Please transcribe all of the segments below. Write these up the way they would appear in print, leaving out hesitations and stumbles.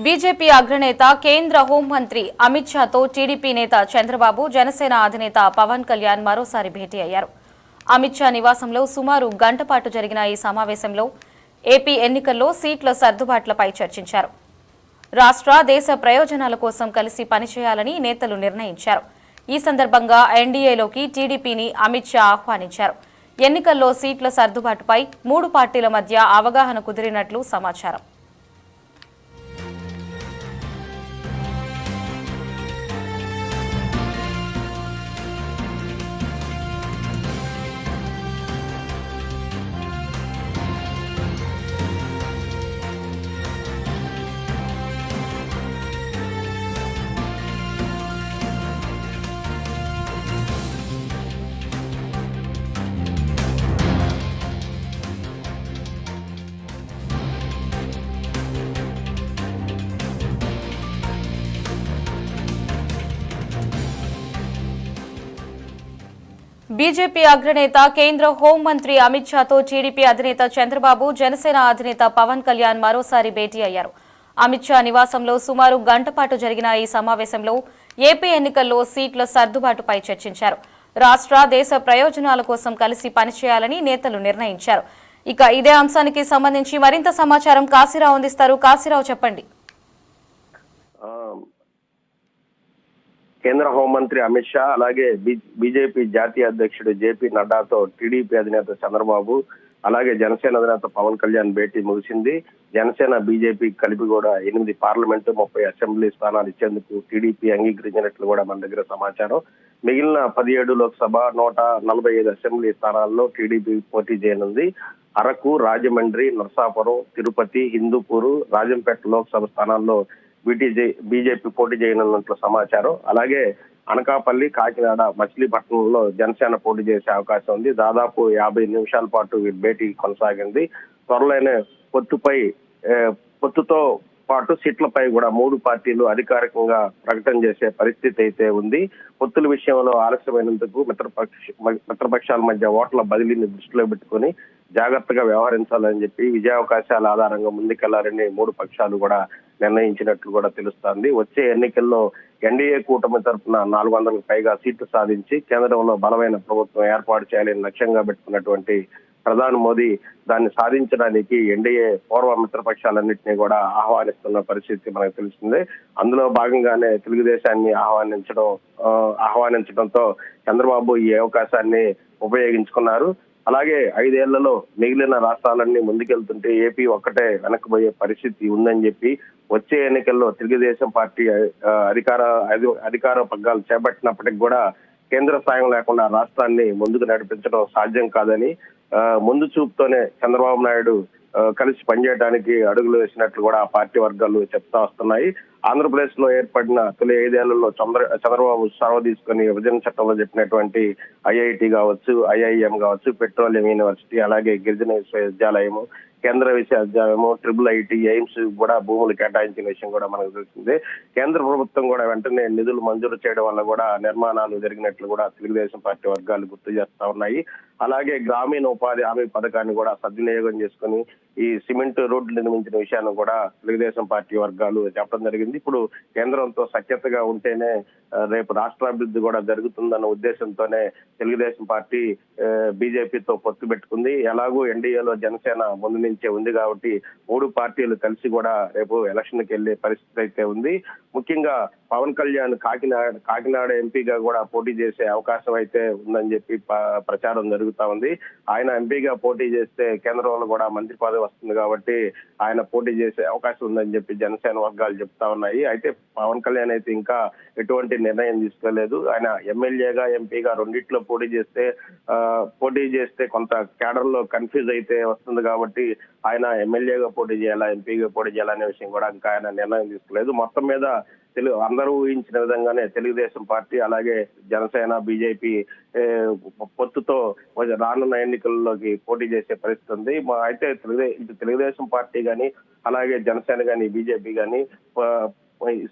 BJP అగ్రనేత కేంద్ర హోంమంత్రి అమిత్ షాతో టీడీపీ నేత చంద్రబాబు జనసేన అధినేత పవన్ కళ్యాణ్ మరోసారి భేటీ అయ్యారు. అమిత్ షా నివాసంలో సుమారు గంట పాటు జరిగిన ఈ సమావేశంలో ఏపీ ఎన్నికల్లో సీట్ల సర్దుబాట్లపై చర్చించారు. రాష్ట్ర దేశ ప్రయోజనాల కోసం కలిసి పనిచేయాలని నేతలు నిర్ణయించారు. ఈ సందర్భంగా ఎన్డీఏలోకి టీడీపీని అమిత్ షా ఆహ్వానించారు. ఎన్నికల్లో సీట్ల సర్దుబాటుపై మూడు పార్టీల మధ్య అవగాహన కుదిరినట్లు సమాచారం. బీజేపీ అగ్రనేత కేంద్ర హోంమంత్రి అమిత్ షాతో టీడీపీ అధినేత చంద్రబాబు జనసేన అధినేత పవన్ కళ్యాణ్ మరోసారి భేటీ అయ్యారు. అమిత్ షా నివాసంలో సుమారు గంట పాటు జరిగిన ఈ సమావేశంలో ఏపీ ఎన్నికల్లో సీట్ల సర్దుబాటుపై చర్చించారు. రాష్ట్ర దేశ ప్రయోజనాల కోసం కలిసి పనిచేయాలని నేతలు నిర్ణయించారు. ఇక ఇదే అంశానికి సంబంధించి మరింత సమాచారం కాశీరావు అందిస్తారు. కాశీరావు, చెప్పండి. కేంద్ర హోంమంత్రి అమిత్ షా అలాగే బీజేపీ జాతీయ అధ్యక్షుడు జేపీ నడ్డాతో టీడీపీ అధినేత చంద్రబాబు అలాగే జనసేన అధినేత పవన్ కళ్యాణ్ భేటీ ముగిసింది. జనసేన బీజేపీ కలిపి కూడా 8 పార్లమెంటు 30 అసెంబ్లీ స్థానాలు ఇచ్చేందుకు టీడీపీ అంగీకరించినట్లు కూడా మన దగ్గర సమాచారం. మిగిలిన 17 లోక్సభ 145 అసెంబ్లీ స్థానాల్లో టీడీపీ పోటీ చేయనుంది. అరకు, రాజమండ్రి, నర్సాపురం, తిరుపతి, హిందూపూరు, రాజంపేట లోక్సభ స్థానాల్లో బీజేపీ పోటీ చేయనున్నట్లు సమాచారం. అలాగే అనకాపల్లి, కాకినాడ, మచిలీపట్నంలో జనసేన పోటీ చేసే అవకాశం ఉంది. దాదాపు 50 నిమిషాల పాటు భేటీ కొనసాగింది. త్వరలోనే పొత్తుతో పాటు సీట్లపై కూడా 3 పార్టీలు అధికారికంగా ప్రకటన చేసే పరిస్థితి అయితే ఉంది. పొత్తుల విషయంలో ఆలస్యమైనందుకు మిత్రపక్షాల మధ్య ఓట్ల బదిలీని దృష్టిలో పెట్టుకుని జాగ్రత్తగా వ్యవహరించాలని చెప్పి విజయావకాశాల ఆధారంగా ముందుకెళ్లాలని 3 పక్షాలు కూడా నిర్ణయించినట్లు కూడా తెలుస్తోంది. వచ్చే ఎన్నికల్లో ఎన్డీఏ కూటమి తరఫున 400కు పైగా సీట్లు సాధించి కేంద్రంలో బలమైన ప్రభుత్వం ఏర్పాటు చేయాలని లక్ష్యంగా పెట్టుకున్నటువంటి ప్రధాని మోదీ దాన్ని సాధించడానికి ఎన్డీఏ పూర్వ మిత్రపక్షాలన్నింటినీ కూడా ఆహ్వానిస్తున్న పరిస్థితి మనకు తెలిసిందే. అందులో భాగంగానే తెలుగుదేశాన్ని ఆహ్వానించడంతో చంద్రబాబు ఈ అవకాశాన్ని ఉపయోగించుకున్నారు. అలాగే 5 ఏళ్లలో మిగిలిన రాష్ట్రాలన్నీ ముందుకెళ్తుంటే ఏపీ ఒక్కటే వెనక్కిపోయే పరిస్థితి ఉందని చెప్పి వచ్చే ఎన్నికల్లో తెలుగుదేశం పార్టీ అధికార పగ్గాలు చేపట్టినప్పటికి కూడా కేంద్ర సాయం లేకుండా రాష్ట్రాన్ని ముందుకు నడిపించడం సాధ్యం కాదని ముందు చూపుతోనే చంద్రబాబు నాయుడు కలిసి పనిచేయడానికి అడుగులు వేసినట్లు కూడా ఆ పార్టీ వర్గాలు చెప్తా వస్తున్నాయి. ఆంధ్రప్రదేశ్ లో ఏర్పడిన తొలి 5 ఏళ్లలో చంద్రబాబు చొరవ తీసుకుని విభజన చట్టంలో చెప్పినటువంటి ఐఐటి కావచ్చు, ఐఐఎం కావచ్చు, పెట్రోలియం యూనివర్సిటీ, అలాగే గిరిజన విశ్వవిద్యాలయము, కేంద్ర విశ్వవిద్యాలయము, IIIT, ఎయిమ్స్ కూడా భూములు కేటాయించిన విషయం కూడా మనకు తెలిసిందే. కేంద్ర ప్రభుత్వం కూడా వెంటనే నిధులు మంజూరు చేయడం వల్ల కూడా నిర్మాణాలు జరిగినట్లు కూడా తెలుగుదేశం పార్టీ వర్గాలు గుర్తు చేస్తా ఉన్నాయి. అలాగే గ్రామీణ ఉపాధి హామీ పథకాన్ని కూడా సద్వినియోగం చేసుకుని ఈ సిమెంట్ రోడ్లు నిర్మించిన విషయాన్ని కూడా తెలుగుదేశం పార్టీ వర్గాలు చెప్పడం జరిగింది. ఇప్పుడు కేంద్రంతో సఖ్యతగా ఉంటేనే రేపు రాష్ట్రాభివృద్ధి కూడా జరుగుతుందన్న ఉద్దేశంతోనే తెలుగుదేశం పార్టీ బీజేపీతో పొత్తు పెట్టుకుంది. ఎలాగూ ఎన్డీఏలో జనసేన ముందు నుంచే ఉంది కాబట్టి 3 పార్టీలు కలిసి కూడా రేపు ఎలక్షన్కి వెళ్లే పరిస్థితి అయితే ఉంది. ముఖ్యంగా పవన్ కళ్యాణ్ కాకినాడ ఎంపీగా కూడా పోటీ చేసే అవకాశం అయితే ఉందని చెప్పి ప్రచారం జరుగుతా ఉంది. ఆయన ఎంపీగా పోటీ చేస్తే కేంద్రంలో కూడా మంత్రి పదవి వస్తుంది కాబట్టి ఆయన పోటీ చేసే అవకాశం ఉందని చెప్పి జనసేన వర్గాలు చెప్తా ఉన్నాయి. అయితే పవన్ కళ్యాణ్ అయితే ఇంకా ఎటువంటి నిర్ణయం తీసుకోలేదు. ఆయన ఎమ్మెల్యేగా, ఎంపీగా రెండిట్లో పోటీ చేస్తే కొంత కేడర్ లో కన్ఫ్యూజ్ అయితే వస్తుంది కాబట్టి ఆయన ఎమ్మెల్యేగా పోటీ చేయాలా, ఎంపీగా పోటీ చేయాలనే విషయం కూడా ఇంకా ఆయన నిర్ణయం తీసుకోలేదు. మొత్తం మీద అందరూ ఊహించిన విధంగానే తెలుగుదేశం పార్టీ అలాగే జనసేన, బీజేపీ పొత్తుతో రానున్న ఎన్నికల్లోకి పోటీ చేసే పరిస్థితి ఉంది. అయితే తెలుగుదేశం పార్టీ గాని అలాగే జనసేన గాని బీజేపీ గాని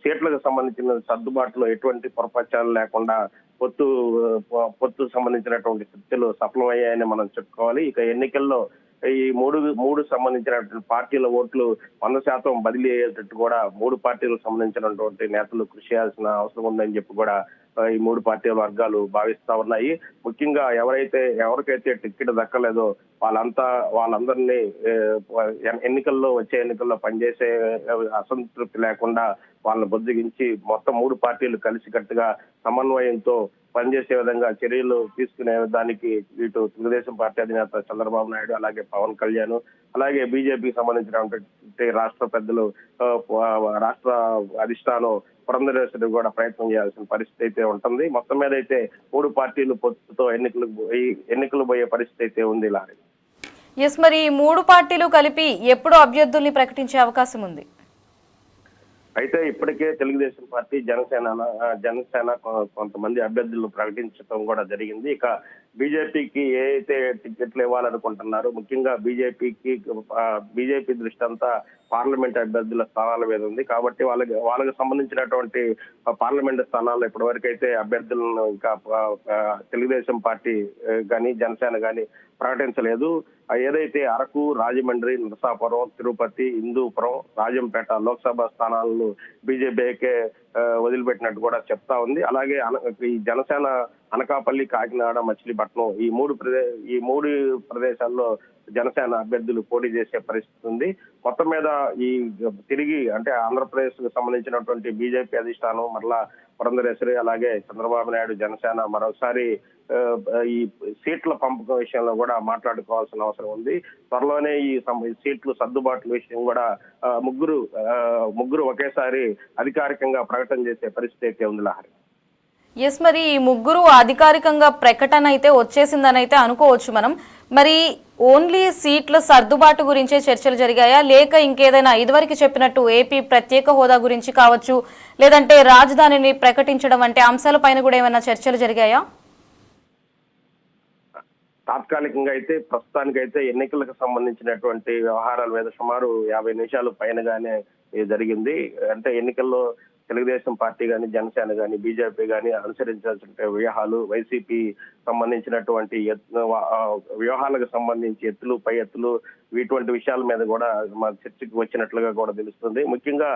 సీట్లకు సంబంధించిన సర్దుబాటులో ఎటువంటి పొరపచ్చాలు లేకుండా పొత్తు సంబంధించినటువంటి చర్చలు సఫలమయ్యాయని మనం చెప్పుకోవాలి. ఇక ఎన్నికల్లో ఈ మూడు సంబంధించినటువంటి పార్టీల ఓట్లు 100% బదిలీ అయ్యేటట్టు కూడా మూడు పార్టీలకు సంబంధించినటువంటి నేతలు కృషి చేయాల్సిన అవసరం ఉందని చెప్పి కూడా ఈ మూడు పార్టీల వర్గాలు భావిస్తా ఉన్నాయి. ముఖ్యంగా ఎవరికైతే టికెట్ దక్కలేదో వాళ్ళందరినీ వచ్చే ఎన్నికల్లో పనిచేసే అసంతృప్తి లేకుండా వాళ్ళని బుజ్జగించి మొత్తం మూడు పార్టీలు కలిసికట్టుగా సమన్వయంతో పనిచేసే విధంగా చర్యలు తీసుకునే దానికి ఇటు తెలుగుదేశం పార్టీ అధినేత చంద్రబాబు నాయుడు, అలాగే పవన్ కళ్యాణ్, అలాగే బీజేపీకి సంబంధించినటువంటి రాష్ట్ర పెద్దలు, రాష్ట్ర అధిష్టానం పురంధరేశ్వరి కూడా ప్రయత్నం చేయాల్సిన పరిస్థితి అయితే ఉంటుంది. మొత్తం మీద అయితే మూడు పార్టీలు పొత్తుతో ఎన్నికలు పోయే పరిస్థితి అయితే ఉంది. లారీ మరి ఈ మూడు పార్టీలు కలిపి ఎప్పుడు అభ్యర్థుల్ని ప్రకటించే అవకాశం ఉంది? అయితే ఇప్పటికే తెలుగుదేశం పార్టీ, జనసేన కొంతమంది అభ్యర్థులను ప్రకటించడం కూడా జరిగింది. ఇక బీజేపీకి ఏ అయితే టికెట్లు ఇవ్వాలనుకుంటున్నారో, ముఖ్యంగా బీజేపీ దృష్టి అంతా పార్లమెంట్ అభ్యర్థుల స్థానాల మీద ఉంది. కాబట్టి వాళ్ళకి సంబంధించినటువంటి పార్లమెంట్ స్థానాల్లో ఇప్పటి అయితే అభ్యర్థులను ఇంకా తెలుగుదేశం పార్టీ గాని జనసేన గాని ప్రకటించలేదు. ఏదైతే అరకు, రాజమండ్రి, నరసాపురం, తిరుపతి, హిందూపురం, రాజంపేట లోక్సభ స్థానాలను బీజేపీకే వదిలిపెట్టినట్టు కూడా చెప్తా ఉంది. అలాగే ఈ జనసేన అనకాపల్లి, కాకినాడ, మచిలీపట్నం ఈ మూడు ప్రదేశాల్లో జనసేన అభ్యర్థులు పోటీ చేసే పరిస్థితి ఉంది. మొత్తం మీద తిరిగి అంటే ఆంధ్రప్రదేశ్ కు సంబంధించినటువంటి బీజేపీ అధిష్టానం మరలా పురంధరేశ్వరి, అలాగే చంద్రబాబు నాయుడు, జనసేన మరోసారి ఈ సీట్ల పంపకం విషయంలో కూడా మాట్లాడుకోవాల్సిన అవసరం ఉంది. త్వరలోనే ఈ సీట్లు సర్దుబాట్ల విషయం కూడా ముగ్గురు ఒకేసారి అధికారికంగా ప్రకటన చేసే పరిస్థితి అయితే ఉంది. లహరి మరి ఈ ముగ్గురు అధికారికంగా ప్రకటన అయితే వచ్చేసిందని అయితే అనుకోవచ్చు మనం. మరి ఓన్లీ సీట్ల సర్దుబాటు గురించే చర్చలు జరిగాయా, లేక ఇంకేదైనా ఇదివరకు చెప్పినట్టు ఏపీ ప్రత్యేక హోదా గురించి కావచ్చు, లేదంటే రాజధానిని ప్రకటించడం వంటి అంశాలపైన కూడా ఏమైనా చర్చలు జరిగాయా? తాత్కాలికంగా అయితే ప్రస్తుతానికైతే ఎన్నికలకు సంబంధించినటువంటి వ్యవహారాల మీద సుమారు 50 నిమిషాలు పైనగానే జరిగింది. అంటే ఎన్నికల్లో తెలుగుదేశం పార్టీ గాని, జనసేన గాని, బీజేపీ గాని అనుసరించాల్సిన వ్యూహాలు, వైసీపీ సంబంధించినటువంటి వ్యూహాలకు సంబంధించి ఎత్తులు, పై ఎత్తులు, ఇటువంటి విషయాల మీద కూడా చర్చకు వచ్చినట్లుగా కూడా తెలుస్తుంది. ముఖ్యంగా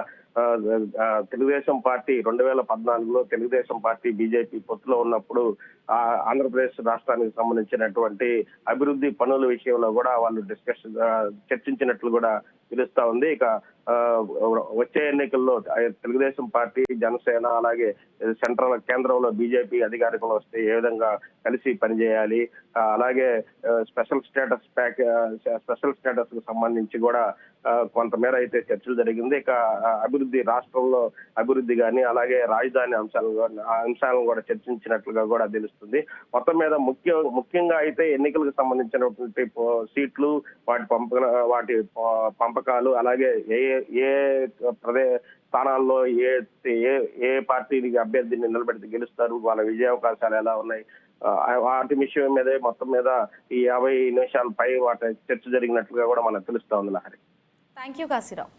తెలుగుదేశం పార్టీ 2014లో తెలుగుదేశం పార్టీ బీజేపీ పొత్తులో ఉన్నప్పుడు ఆంధ్రప్రదేశ్ రాష్ట్రానికి సంబంధించినటువంటి అభివృద్ధి పనుల విషయంలో కూడా వాళ్ళు చర్చించినట్లు కూడా తెలుస్తా ఉంది. ఇక వచ్చే ఎన్నికల్లో తెలుగుదేశం పార్టీ, జనసేన, అలాగే కేంద్రంలో బీజేపీ అధికారంలో వస్తే ఏ విధంగా కలిసి పనిచేయాలి, అలాగే స్పెషల్ స్టేటస్ కు సంబంధించి కూడా కొంతమేర అయితే చర్చలు జరిగింది. ఇక రాష్ట్రంలో అభివృద్ధి కానీ, అలాగే రాజధాని అంశాలను కూడా చర్చించినట్లుగా కూడా తెలుస్తుంది. మొత్తం మీద ముఖ్యంగా అయితే ఎన్నికలకు సంబంధించినటువంటి సీట్లు, వాటి పంపకాలు, అలాగే ఏ స్థానాల్లో ఏ పార్టీకి అభ్యర్థిని నిలబెడితే గెలుస్తారు, వాళ్ళ విజయావకాశాలు ఎలా ఉన్నాయి, వాటి విషయం మీదే మొత్తం మీద ఈ 50 నిమిషాల పై వాటి చర్చ జరిగినట్లుగా కూడా మనకు తెలుస్తా ఉంది. Lahari thank you Kasirao.